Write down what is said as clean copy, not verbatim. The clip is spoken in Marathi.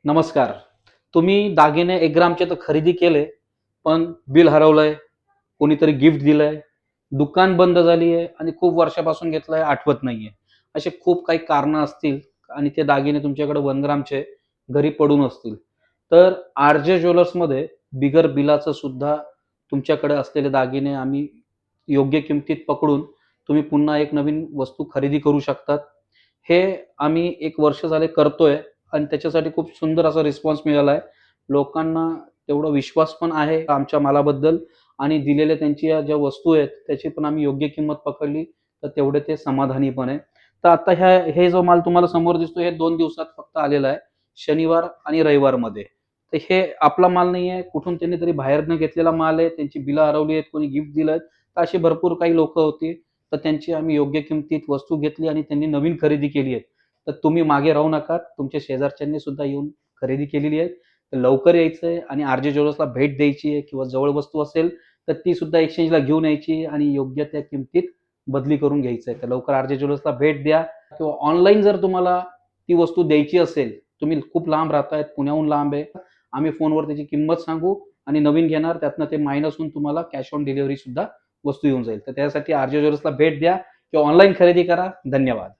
नमस्कार. तुम्ही दागिने 1 ग्रामचे तर खरेदी केले, पण बिल हरवलंय, कोणीतरी गिफ्ट दिलंय, दुकान बंद झाली आहे आणि खूप वर्षापासून घेतलंय आठवत नाहीये. असे खूप काही कारणं असतील आणि ते दागिने तुमच्याकडे 1 ग्रामचे घरी पडून असतील. तर आर-जे ज्वेलर्समध्ये बिगर बिलाचं सुद्धा तुमच्याकडे असलेले दागिने आम्ही योग्य किमतीत पकडून तुम्ही पुन्हा एक नवीन वस्तू खरेदी करू शकतात. हे आम्ही 1 वर्ष झाले करतोय आणि त्याच्यासाठी खूप सुंदर असा रिस्पॉन्स मिळाला आहे. लोकांना तेवढा विश्वास पण आहे आमच्या मालाबद्दल आणि दिलेल्या त्यांच्या ज्या वस्तू आहेत, त्याची पण आम्ही योग्य किंमत पकडली, तर तेवढे ते समाधानी पण आहे. तर आता हे जो माल तुम्हाला समोर दिसतोय, हे 2 दिवसात फक्त आलेला आहे. शनिवार आणि रविवारमध्ये. तर हे आपला माल नाहीये, कुठून त्यांनी तरी बाहेरनं घेतलेला माल आहे. त्यांची बिलं हरवली आहेत, कोणी गिफ्ट दिलंय. तर अशी भरपूर काही लोकं होती. तर त्यांची आम्ही योग्य किमतीत वस्तू घेतली आणि त्यांनी नवीन खरेदी केली आहे. तर तुम्ही मागे राहू नका. तुमच्या शेजारच्यांनी सुद्धा येऊन खरेदी केलेली आहे. तर लवकर यायचंय आणि आर-जे ज्वेलर्सला भेट द्यायची आहे किंवा जवळ वस्तू असेल, तर ती सुद्धा एक्सचेंजला घेऊन यायची आणि योग्य त्या किमतीत बदली करून घ्यायचं आहे. तर लवकर आर-जे ज्वेलर्सला भेट द्या किंवा ऑनलाईन जर तुम्हाला ती वस्तू द्यायची असेल, तुम्ही खूप लांब राहताय, पुण्याहून लांब आहे, आम्ही फोनवर त्याची किंमत सांगू आणि नवीन घेणार त्यातनं ते मायनस होऊन तुम्हाला कॅश ऑन डिलिव्हरी सुद्धा वस्तू येऊन जाईल. तर त्यासाठी आर-जे ज्वेलर्सला भेट द्या किंवा ऑनलाईन खरेदी करा. धन्यवाद.